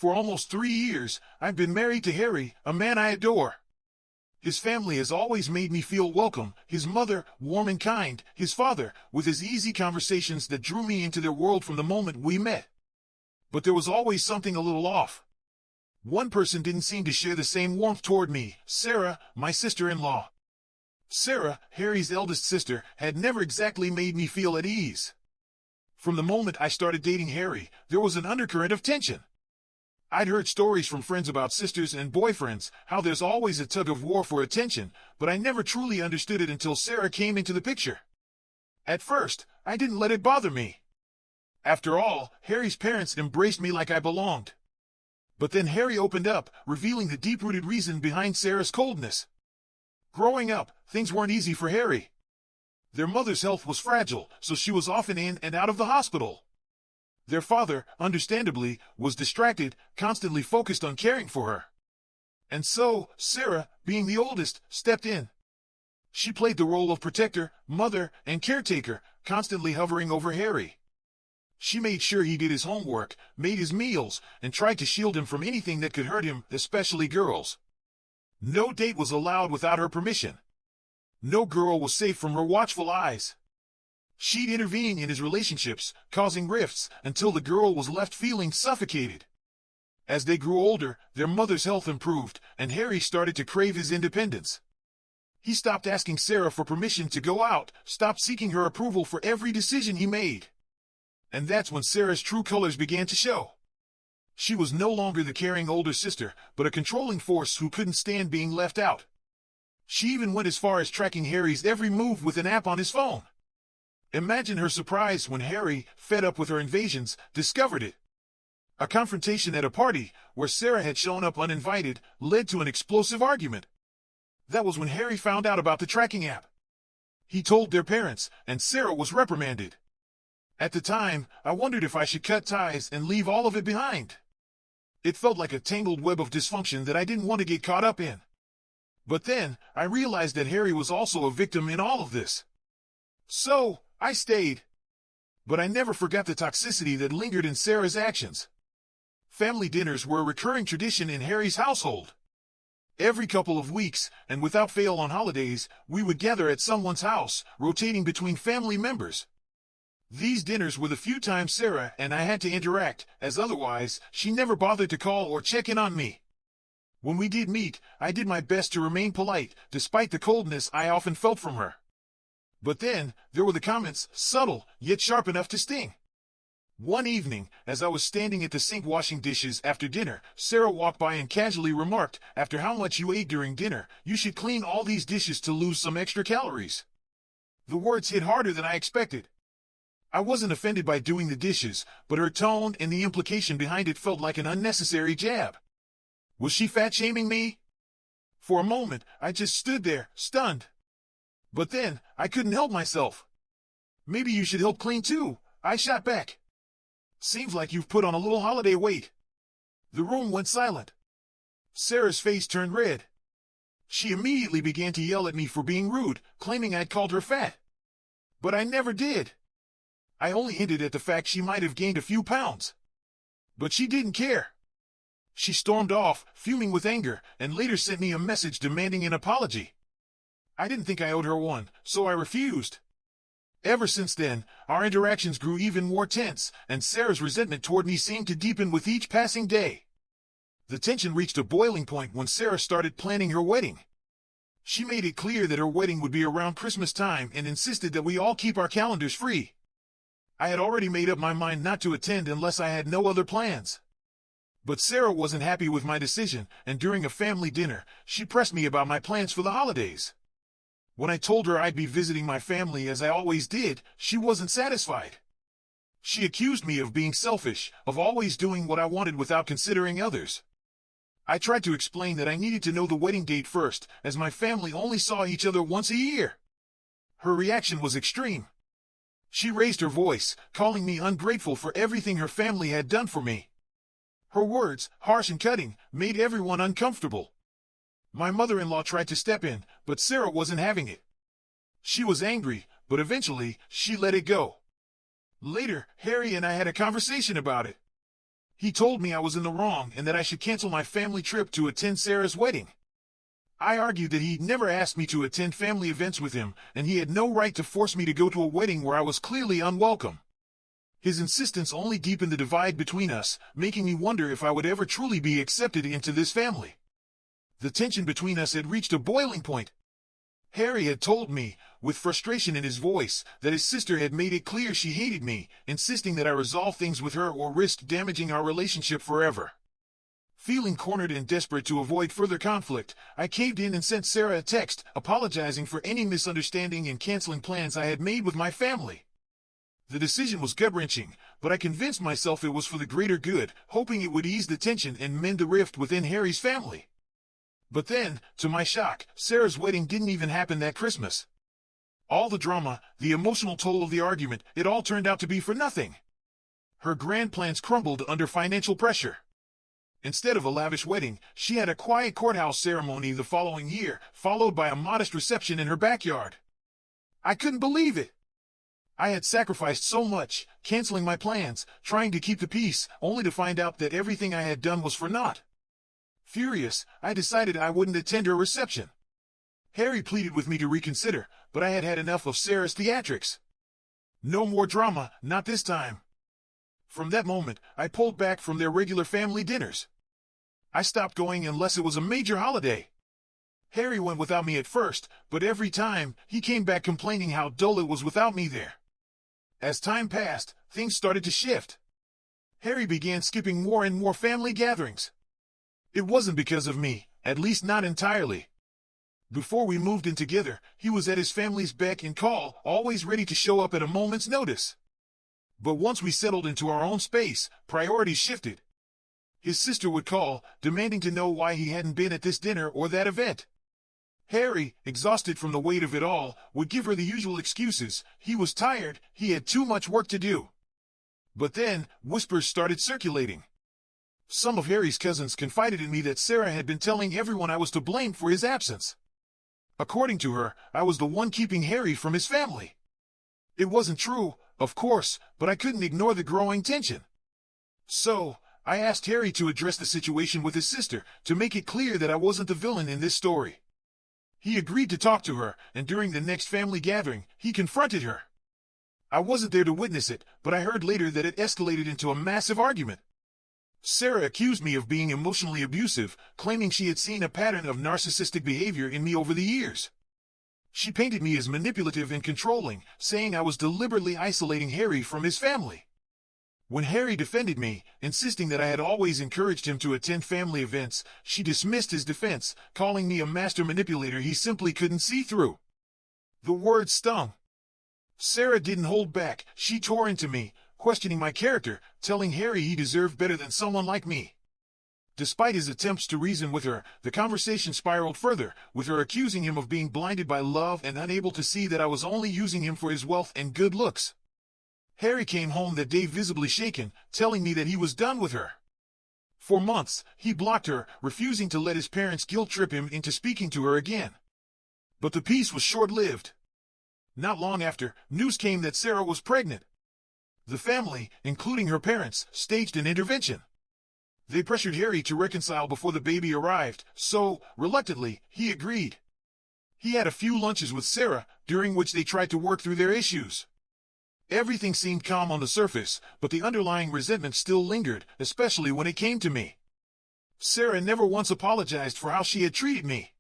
For almost 3 years, I've been married to Harry, a man I adore. His family has always made me feel welcome, his mother, warm and kind, his father, with his easy conversations that drew me into their world from the moment we met. But there was always something a little off. One person didn't seem to share the same warmth toward me, Sarah, my sister-in-law. Sarah, Harry's eldest sister, had never exactly made me feel at ease. From the moment I started dating Harry, there was an undercurrent of tension. I'd heard stories from friends about sisters and boyfriends, how there's always a tug of war for attention, but I never truly understood it until Sarah came into the picture. At first, I didn't let it bother me. After all, Harry's parents embraced me like I belonged. But then Harry opened up, revealing the deep-rooted reason behind Sarah's coldness. Growing up, things weren't easy for Harry. Their mother's health was fragile, so she was often in and out of the hospital. Their father, understandably, was distracted, constantly focused on caring for her. And so, Sarah, being the oldest, stepped in. She played the role of protector, mother, and caretaker, constantly hovering over Harry. She made sure he did his homework, made his meals, and tried to shield him from anything that could hurt him, especially girls. No date was allowed without her permission. No girl was safe from her watchful eyes. She'd intervene in his relationships, causing rifts, until the girl was left feeling suffocated. As they grew older, their mother's health improved, and Harry started to crave his independence. He stopped asking Sarah for permission to go out, stopped seeking her approval for every decision he made. And that's when Sarah's true colors began to show. She was no longer the caring older sister, but a controlling force who couldn't stand being left out. She even went as far as tracking Harry's every move with an app on his phone. Imagine her surprise when Harry, fed up with her invasions, discovered it. A confrontation at a party, where Sarah had shown up uninvited, led to an explosive argument. That was when Harry found out about the tracking app. He told their parents, and Sarah was reprimanded. At the time, I wondered if I should cut ties and leave all of it behind. It felt like a tangled web of dysfunction that I didn't want to get caught up in. But then, I realized that Harry was also a victim in all of this. So, I stayed. But I never forgot the toxicity that lingered in Sarah's actions. Family dinners were a recurring tradition in Harry's household. Every couple of weeks, and without fail on holidays, we would gather at someone's house, rotating between family members. These dinners were the few times Sarah and I had to interact, as otherwise, she never bothered to call or check in on me. When we did meet, I did my best to remain polite, despite the coldness I often felt from her. But then, there were the comments, subtle, yet sharp enough to sting. One evening, as I was standing at the sink washing dishes after dinner, Sarah walked by and casually remarked, "After how much you ate during dinner, you should clean all these dishes to lose some extra calories." The words hit harder than I expected. I wasn't offended by doing the dishes, but her tone and the implication behind it felt like an unnecessary jab. Was she fat-shaming me? For a moment, I just stood there, stunned. But then, I couldn't help myself. "Maybe you should help clean too," I shot back. "Seems like you've put on a little holiday weight." The room went silent. Sarah's face turned red. She immediately began to yell at me for being rude, claiming I'd called her fat. But I never did. I only hinted at the fact she might have gained a few pounds. But she didn't care. She stormed off, fuming with anger, and later sent me a message demanding an apology. I didn't think I owed her one, so I refused. Ever since then, our interactions grew even more tense, and Sarah's resentment toward me seemed to deepen with each passing day. The tension reached a boiling point when Sarah started planning her wedding. She made it clear that her wedding would be around Christmas time and insisted that we all keep our calendars free. I had already made up my mind not to attend unless I had no other plans. But Sarah wasn't happy with my decision, and during a family dinner, she pressed me about my plans for the holidays. When I told her I'd be visiting my family as I always did, she wasn't satisfied. She accused me of being selfish, of always doing what I wanted without considering others. I tried to explain that I needed to know the wedding date first, as my family only saw each other once a year. Her reaction was extreme. She raised her voice, calling me ungrateful for everything her family had done for me. Her words, harsh and cutting, made everyone uncomfortable. My mother-in-law tried to step in, but Sarah wasn't having it. She was angry, but eventually, she let it go. Later, Harry and I had a conversation about it. He told me I was in the wrong and that I should cancel my family trip to attend Sarah's wedding. I argued that he'd never asked me to attend family events with him, and he had no right to force me to go to a wedding where I was clearly unwelcome. His insistence only deepened the divide between us, making me wonder if I would ever truly be accepted into this family. The tension between us had reached a boiling point. Harry had told me, with frustration in his voice, that his sister had made it clear she hated me, insisting that I resolve things with her or risk damaging our relationship forever. Feeling cornered and desperate to avoid further conflict, I caved in and sent Sarah a text, apologizing for any misunderstanding and canceling plans I had made with my family. The decision was gut-wrenching, but I convinced myself it was for the greater good, hoping it would ease the tension and mend the rift within Harry's family. But then, to my shock, Sarah's wedding didn't even happen that Christmas. All the drama, the emotional toll of the argument, it all turned out to be for nothing. Her grand plans crumbled under financial pressure. Instead of a lavish wedding, she had a quiet courthouse ceremony the following year, followed by a modest reception in her backyard. I couldn't believe it. I had sacrificed so much, canceling my plans, trying to keep the peace, only to find out that everything I had done was for naught. Furious, I decided I wouldn't attend her reception. Harry pleaded with me to reconsider, but I had had enough of Sarah's theatrics. No more drama, not this time. From that moment, I pulled back from their regular family dinners. I stopped going unless it was a major holiday. Harry went without me at first, but every time, he came back complaining how dull it was without me there. As time passed, things started to shift. Harry began skipping more and more family gatherings. It wasn't because of me, at least not entirely. Before we moved in together, he was at his family's beck and call, always ready to show up at a moment's notice. But once we settled into our own space, priorities shifted. His sister would call, demanding to know why he hadn't been at this dinner or that event. Harry, exhausted from the weight of it all, would give her the usual excuses. He was tired, he had too much work to do. But then, whispers started circulating. Some of Harry's cousins confided in me that Sarah had been telling everyone I was to blame for his absence. According to her, I was the one keeping Harry from his family. It wasn't true, of course, but I couldn't ignore the growing tension. So, I asked Harry to address the situation with his sister, to make it clear that I wasn't the villain in this story. He agreed to talk to her, and during the next family gathering, he confronted her. I wasn't there to witness it, but I heard later that it escalated into a massive argument. Sarah accused me of being emotionally abusive, claiming she had seen a pattern of narcissistic behavior in me over the years. She painted me as manipulative and controlling, saying I was deliberately isolating Harry from his family. When Harry defended me, insisting that I had always encouraged him to attend family events, she dismissed his defense, calling me a master manipulator he simply couldn't see through. The words stung. Sarah didn't hold back, she tore into me, questioning my character, telling Harry he deserved better than someone like me. Despite his attempts to reason with her, the conversation spiraled further, with her accusing him of being blinded by love and unable to see that I was only using him for his wealth and good looks. Harry came home that day visibly shaken, telling me that he was done with her. For months, he blocked her, refusing to let his parents guilt-trip him into speaking to her again. But the peace was short-lived. Not long after, news came that Sarah was pregnant. The family, including her parents, staged an intervention. They pressured Harry to reconcile before the baby arrived, so, reluctantly, he agreed. He had a few lunches with Sarah, during which they tried to work through their issues. Everything seemed calm on the surface, but the underlying resentment still lingered, especially when it came to me. Sarah never once apologized for how she had treated me.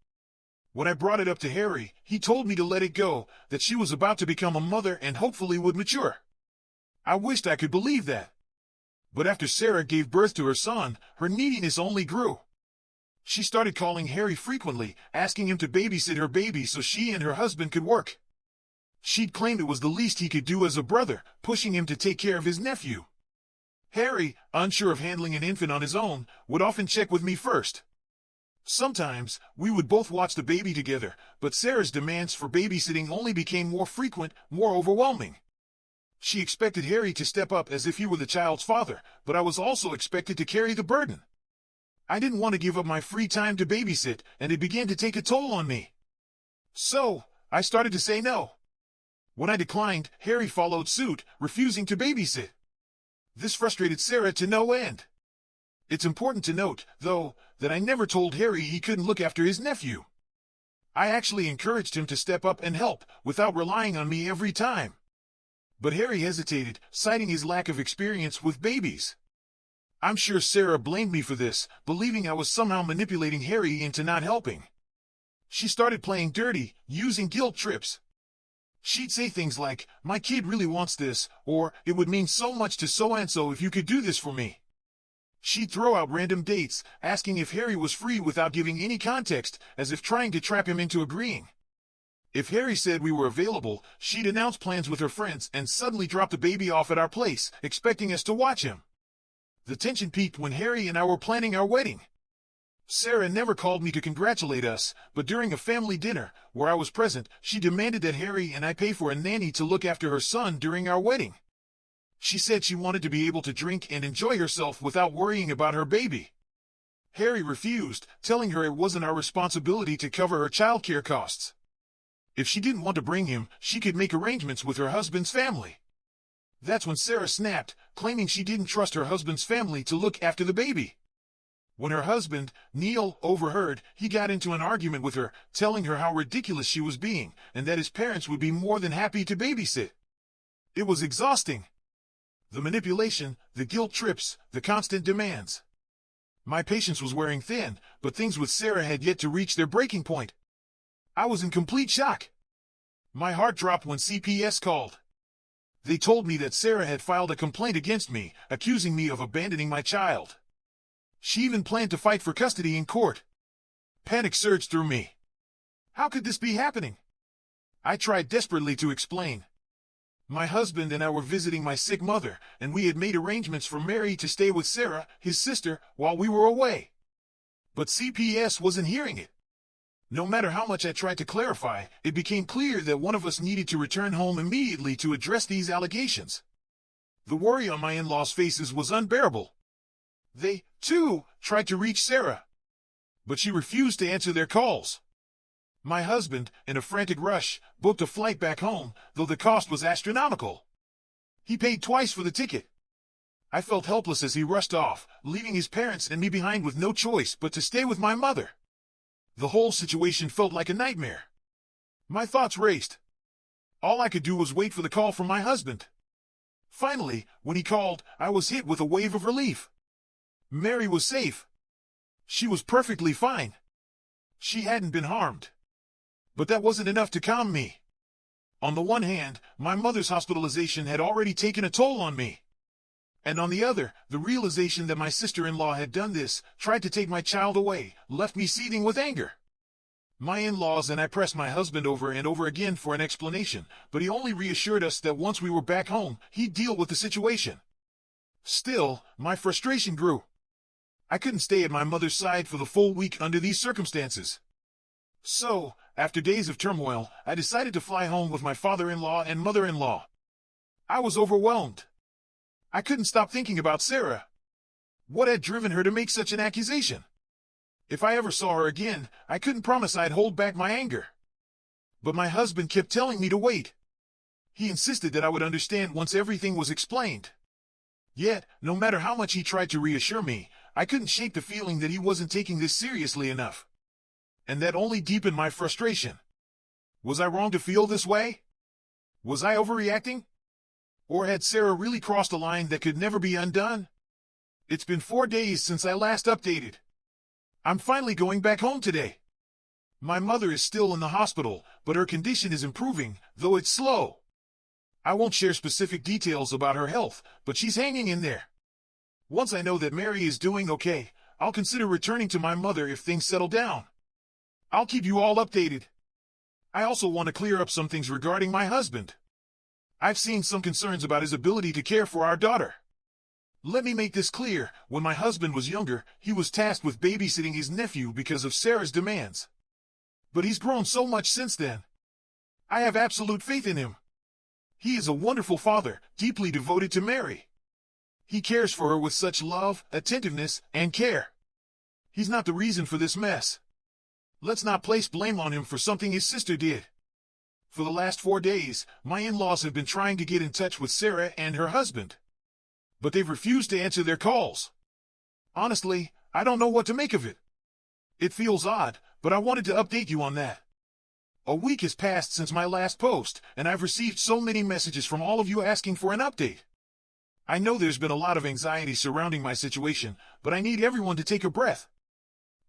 When I brought it up to Harry, he told me to let it go, that she was about to become a mother and hopefully would mature. I wished I could believe that. But after Sarah gave birth to her son, her neediness only grew. She started calling Harry frequently, asking him to babysit her baby so she and her husband could work. She'd claimed it was the least he could do as a brother, pushing him to take care of his nephew. Harry, unsure of handling an infant on his own, would often check with me first. Sometimes, we would both watch the baby together, but Sarah's demands for babysitting only became more frequent, more overwhelming. She expected Harry to step up as if he were the child's father, but I was also expected to carry the burden. I didn't want to give up my free time to babysit, and it began to take a toll on me. So, I started to say no. When I declined, Harry followed suit, refusing to babysit. This frustrated Sarah to no end. It's important to note, though, that I never told Harry he couldn't look after his nephew. I actually encouraged him to step up and help, without relying on me every time. But Harry hesitated, citing his lack of experience with babies. I'm sure Sarah blamed me for this, believing I was somehow manipulating Harry into not helping. She started playing dirty, using guilt trips. She'd say things like, "My kid really wants this," or "It would mean so much to so-and-so if you could do this for me." She'd throw out random dates, asking if Harry was free without giving any context, as if trying to trap him into agreeing. If Harry said we were available, she'd announce plans with her friends and suddenly drop the baby off at our place, expecting us to watch him. The tension peaked when Harry and I were planning our wedding. Sarah never called me to congratulate us, but during a family dinner, where I was present, she demanded that Harry and I pay for a nanny to look after her son during our wedding. She said she wanted to be able to drink and enjoy herself without worrying about her baby. Harry refused, telling her it wasn't our responsibility to cover her childcare costs. If she didn't want to bring him, she could make arrangements with her husband's family. That's when Sarah snapped, claiming she didn't trust her husband's family to look after the baby. When her husband, Neil, overheard, he got into an argument with her, telling her how ridiculous she was being, and that his parents would be more than happy to babysit. It was exhausting. The manipulation, the guilt trips, the constant demands. My patience was wearing thin, but things with Sarah had yet to reach their breaking point. I was in complete shock. My heart dropped when CPS called. They told me that Sarah had filed a complaint against me, accusing me of abandoning my child. She even planned to fight for custody in court. Panic surged through me. How could this be happening? I tried desperately to explain. My husband and I were visiting my sick mother, and we had made arrangements for Mary to stay with Sarah, his sister, while we were away. But CPS wasn't hearing it. No matter how much I tried to clarify, it became clear that one of us needed to return home immediately to address these allegations. The worry on my in-laws' faces was unbearable. They, too, tried to reach Sarah, but she refused to answer their calls. My husband, in a frantic rush, booked a flight back home, though the cost was astronomical. He paid twice for the ticket. I felt helpless as he rushed off, leaving his parents and me behind with no choice but to stay with my mother. The whole situation felt like a nightmare. My thoughts raced. All I could do was wait for the call from my husband. Finally, when he called, I was hit with a wave of relief. Mary was safe. She was perfectly fine. She hadn't been harmed. But that wasn't enough to calm me. On the one hand, my mother's hospitalization had already taken a toll on me. And on the other, the realization that my sister-in-law had done this, tried to take my child away, left me seething with anger. My in-laws and I pressed my husband over and over again for an explanation, but he only reassured us that once we were back home, he'd deal with the situation. Still, my frustration grew. I couldn't stay at my mother's side for the full week under these circumstances. So, after days of turmoil, I decided to fly home with my father-in-law and mother-in-law. I was overwhelmed. I couldn't stop thinking about Sarah. What had driven her to make such an accusation? If I ever saw her again, I couldn't promise I'd hold back my anger. But my husband kept telling me to wait. He insisted that I would understand once everything was explained. Yet, no matter how much he tried to reassure me, I couldn't shake the feeling that he wasn't taking this seriously enough. And that only deepened my frustration. Was I wrong to feel this way? Was I overreacting? Or had Sarah really crossed a line that could never be undone? It's been 4 days since I last updated. I'm finally going back home today. My mother is still in the hospital, but her condition is improving, though it's slow. I won't share specific details about her health, but she's hanging in there. Once I know that Mary is doing okay, I'll consider returning to my mother if things settle down. I'll keep you all updated. I also want to clear up some things regarding my husband. I've seen some concerns about his ability to care for our daughter. Let me make this clear, when my husband was younger, he was tasked with babysitting his nephew because of Sarah's demands. But he's grown so much since then. I have absolute faith in him. He is a wonderful father, deeply devoted to Mary. He cares for her with such love, attentiveness, and care. He's not the reason for this mess. Let's not place blame on him for something his sister did. For the last 4 days, my in-laws have been trying to get in touch with Sarah and her husband. But they've refused to answer their calls. Honestly, I don't know what to make of it. It feels odd, but I wanted to update you on that. A week has passed since my last post, and I've received so many messages from all of you asking for an update. I know there's been a lot of anxiety surrounding my situation, but I need everyone to take a breath.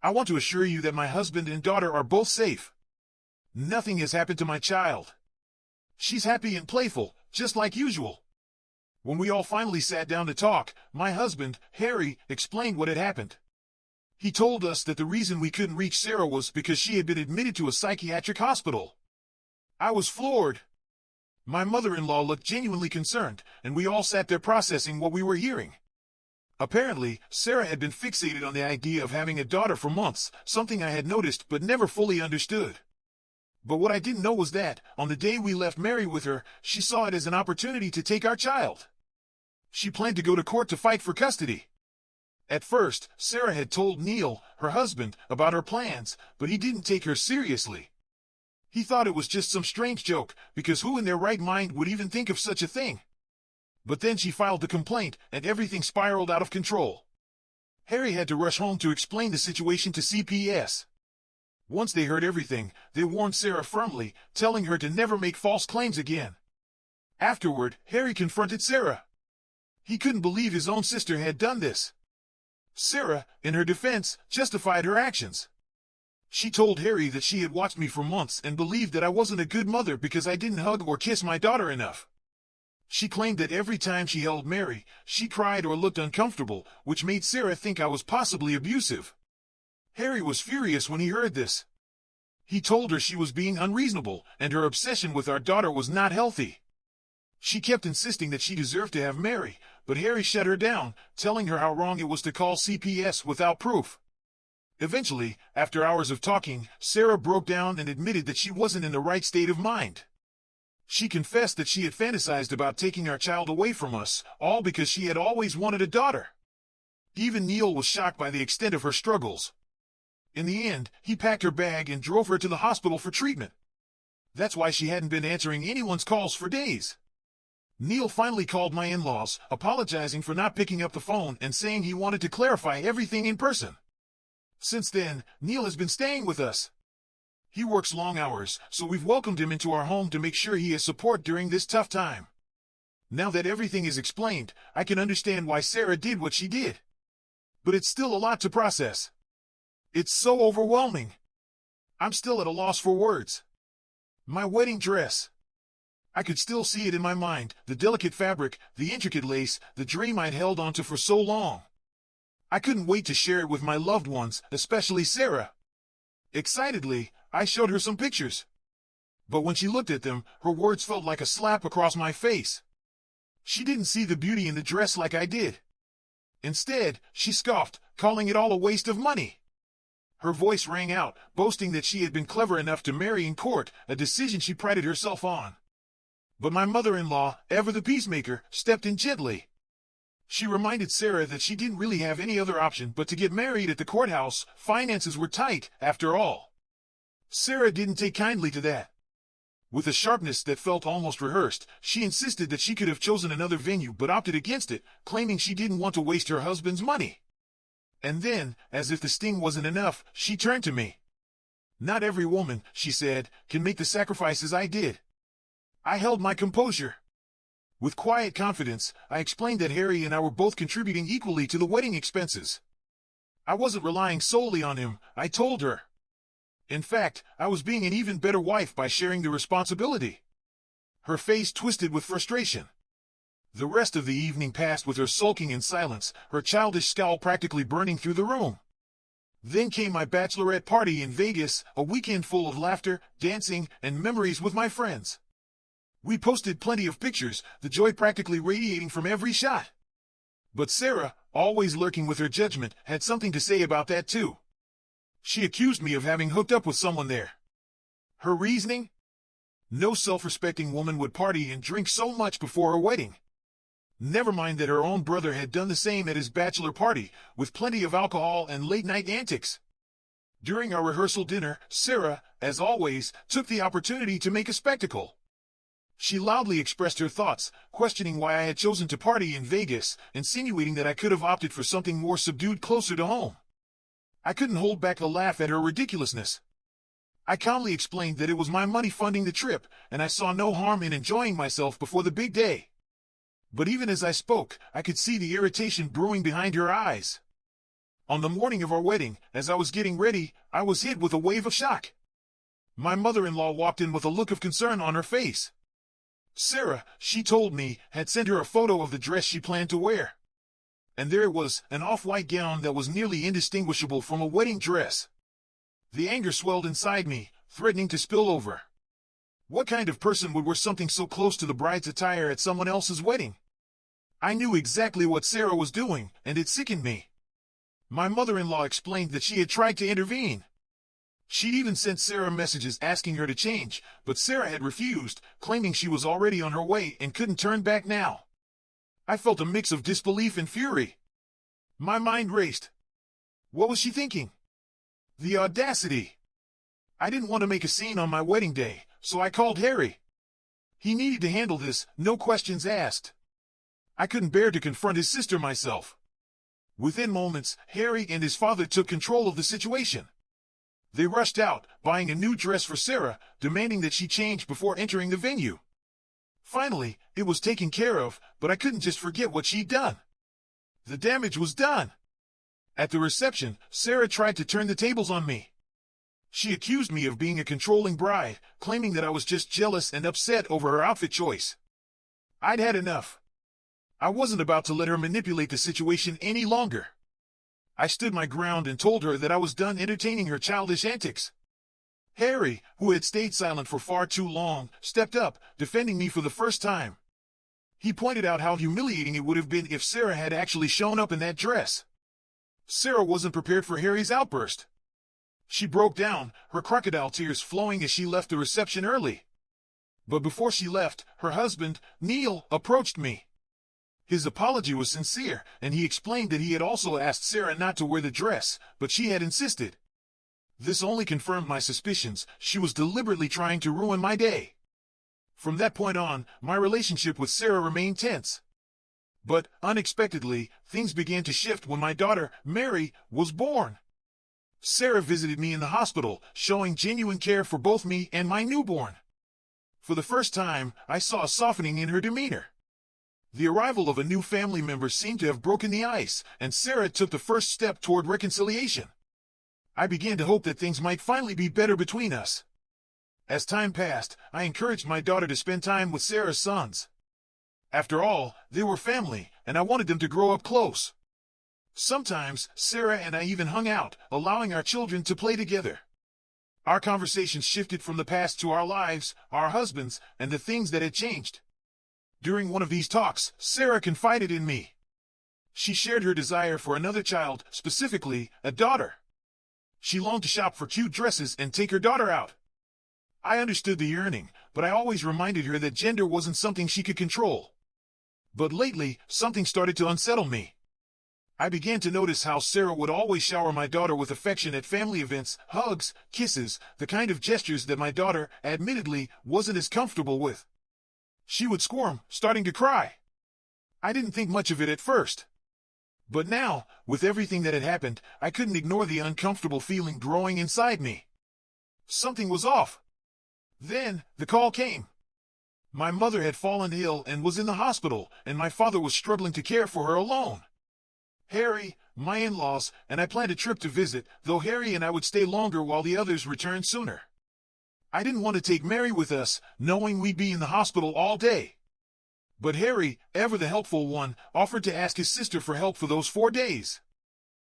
I want to assure you that my husband and daughter are both safe. Nothing has happened to my child. She's happy and playful, just like usual. When we all finally sat down to talk, my husband, Harry, explained what had happened. He told us that the reason we couldn't reach Sarah was because she had been admitted to a psychiatric hospital. I was floored. My mother-in-law looked genuinely concerned, and we all sat there processing what we were hearing. Apparently, Sarah had been fixated on the idea of having a daughter for months, something I had noticed but never fully understood. But what I didn't know was that, on the day we left Mary with her, she saw it as an opportunity to take our child. She planned to go to court to fight for custody. At first, Sarah had told Neil, her husband, about her plans, but he didn't take her seriously. He thought it was just some strange joke, because who in their right mind would even think of such a thing? But then she filed the complaint, and everything spiraled out of control. Harry had to rush home to explain the situation to CPS. Once they heard everything, they warned Sarah firmly, telling her to never make false claims again. Afterward, Harry confronted Sarah. He couldn't believe his own sister had done this. Sarah, in her defense, justified her actions. She told Harry that she had watched me for months and believed that I wasn't a good mother because I didn't hug or kiss my daughter enough. She claimed that every time she held Mary, she cried or looked uncomfortable, which made Sarah think I was possibly abusive. Harry was furious when he heard this. He told her she was being unreasonable, and her obsession with our daughter was not healthy. She kept insisting that she deserved to have Mary, but Harry shut her down, telling her how wrong it was to call CPS without proof. Eventually, after hours of talking, Sarah broke down and admitted that she wasn't in the right state of mind. She confessed that she had fantasized about taking our child away from us, all because she had always wanted a daughter. Even Neil was shocked by the extent of her struggles. In the end, he packed her bag and drove her to the hospital for treatment. That's why she hadn't been answering anyone's calls for days. Neil finally called my in-laws, apologizing for not picking up the phone and saying he wanted to clarify everything in person. Since then, Neil has been staying with us. He works long hours, so we've welcomed him into our home to make sure he has support during this tough time. Now that everything is explained, I can understand why Sarah did what she did. But it's still a lot to process. It's so overwhelming. I'm still at a loss for words. My wedding dress. I could still see it in my mind, the delicate fabric, the intricate lace, the dream I'd held onto for so long. I couldn't wait to share it with my loved ones, especially Sarah. Excitedly, I showed her some pictures. But when she looked at them, her words felt like a slap across my face. She didn't see the beauty in the dress like I did. Instead, she scoffed, calling it all a waste of money. Her voice rang out, boasting that she had been clever enough to marry in court, a decision she prided herself on. But my mother-in-law, ever the peacemaker, stepped in gently. She reminded Sarah that she didn't really have any other option but to get married at the courthouse. Finances were tight, after all. Sarah didn't take kindly to that. With a sharpness that felt almost rehearsed, she insisted that she could have chosen another venue but opted against it, claiming she didn't want to waste her husband's money. And then, as if the sting wasn't enough, she turned to me. "Not every woman," she said, "can make the sacrifices I did." I held my composure. With quiet confidence, I explained that Harry and I were both contributing equally to the wedding expenses. I wasn't relying solely on him, I told her. In fact, I was being an even better wife by sharing the responsibility. Her face twisted with frustration. The rest of the evening passed with her sulking in silence, her childish scowl practically burning through the room. Then came my bachelorette party in Vegas, a weekend full of laughter, dancing, and memories with my friends. We posted plenty of pictures, the joy practically radiating from every shot. But Sarah, always lurking with her judgment, had something to say about that too. She accused me of having hooked up with someone there. Her reasoning? No self-respecting woman would party and drink so much before her wedding. Never mind that her own brother had done the same at his bachelor party, with plenty of alcohol and late-night antics. During our rehearsal dinner, Sarah, as always, took the opportunity to make a spectacle. She loudly expressed her thoughts, questioning why I had chosen to party in Vegas, insinuating that I could have opted for something more subdued closer to home. I couldn't hold back a laugh at her ridiculousness. I calmly explained that it was my money funding the trip, and I saw no harm in enjoying myself before the big day. But even as I spoke, I could see the irritation brewing behind her eyes. On the morning of our wedding, as I was getting ready, I was hit with a wave of shock. My mother-in-law walked in with a look of concern on her face. Sarah, she told me, had sent her a photo of the dress she planned to wear. And there it was, an off-white gown that was nearly indistinguishable from a wedding dress. The anger swelled inside me, threatening to spill over. What kind of person would wear something so close to the bride's attire at someone else's wedding? I knew exactly what Sarah was doing, and it sickened me. My mother-in-law explained that she had tried to intervene. She'd even sent Sarah messages asking her to change, but Sarah had refused, claiming she was already on her way and couldn't turn back now. I felt a mix of disbelief and fury. My mind raced. What was she thinking? The audacity! I didn't want to make a scene on my wedding day, so I called Harry. He needed to handle this, no questions asked. I couldn't bear to confront his sister myself. Within moments, Harry and his father took control of the situation. They rushed out, buying a new dress for Sarah, demanding that she change before entering the venue. Finally, it was taken care of, but I couldn't just forget what she'd done. The damage was done. At the reception, Sarah tried to turn the tables on me. She accused me of being a controlling bride, claiming that I was just jealous and upset over her outfit choice. I'd had enough. I wasn't about to let her manipulate the situation any longer. I stood my ground and told her that I was done entertaining her childish antics. Harry, who had stayed silent for far too long, stepped up, defending me for the first time. He pointed out how humiliating it would have been if Sarah had actually shown up in that dress. Sarah wasn't prepared for Harry's outburst. She broke down, her crocodile tears flowing as she left the reception early. But before she left, her husband, Neil, approached me. His apology was sincere, and he explained that he had also asked Sarah not to wear the dress, but she had insisted. This only confirmed my suspicions. She was deliberately trying to ruin my day. From that point on, my relationship with Sarah remained tense. But, unexpectedly, things began to shift when my daughter, Mary, was born. Sarah visited me in the hospital, showing genuine care for both me and my newborn. For the first time, I saw a softening in her demeanor. The arrival of a new family member seemed to have broken the ice, and Sarah took the first step toward reconciliation. I began to hope that things might finally be better between us. As time passed, I encouraged my daughter to spend time with Sarah's sons. After all, they were family, and I wanted them to grow up close. Sometimes, Sarah and I even hung out, allowing our children to play together. Our conversations shifted from the past to our lives, our husbands, and the things that had changed. During one of these talks, Sarah confided in me. She shared her desire for another child, specifically, a daughter. She longed to shop for cute dresses and take her daughter out. I understood the yearning, but I always reminded her that gender wasn't something she could control. But lately, something started to unsettle me. I began to notice how Sarah would always shower my daughter with affection at family events, hugs, kisses, the kind of gestures that my daughter, admittedly, wasn't as comfortable with. She would squirm, starting to cry. I didn't think much of it at first. But now, with everything that had happened, I couldn't ignore the uncomfortable feeling growing inside me. Something was off. Then, the call came. My mother had fallen ill and was in the hospital, and my father was struggling to care for her alone. Harry, my in-laws, and I planned a trip to visit, though Harry and I would stay longer while the others returned sooner. I didn't want to take Mary with us, knowing we'd be in the hospital all day. But Harry, ever the helpful one, offered to ask his sister for help for those 4 days.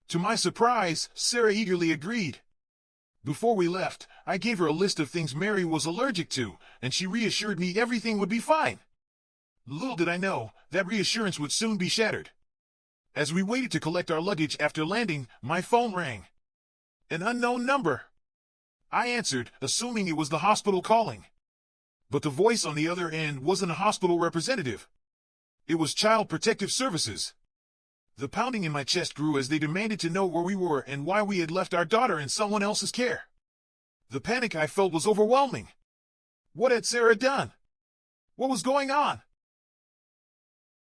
To my surprise, Sarah eagerly agreed. Before we left, I gave her a list of things Mary was allergic to, and she reassured me everything would be fine. Little did I know, that reassurance would soon be shattered. As we waited to collect our luggage after landing, my phone rang. An unknown number. I answered, assuming it was the hospital calling. But the voice on the other end wasn't a hospital representative. It was Child Protective Services. The pounding in my chest grew as they demanded to know where we were and why we had left our daughter in someone else's care. The panic I felt was overwhelming. What had Sarah done? What was going on?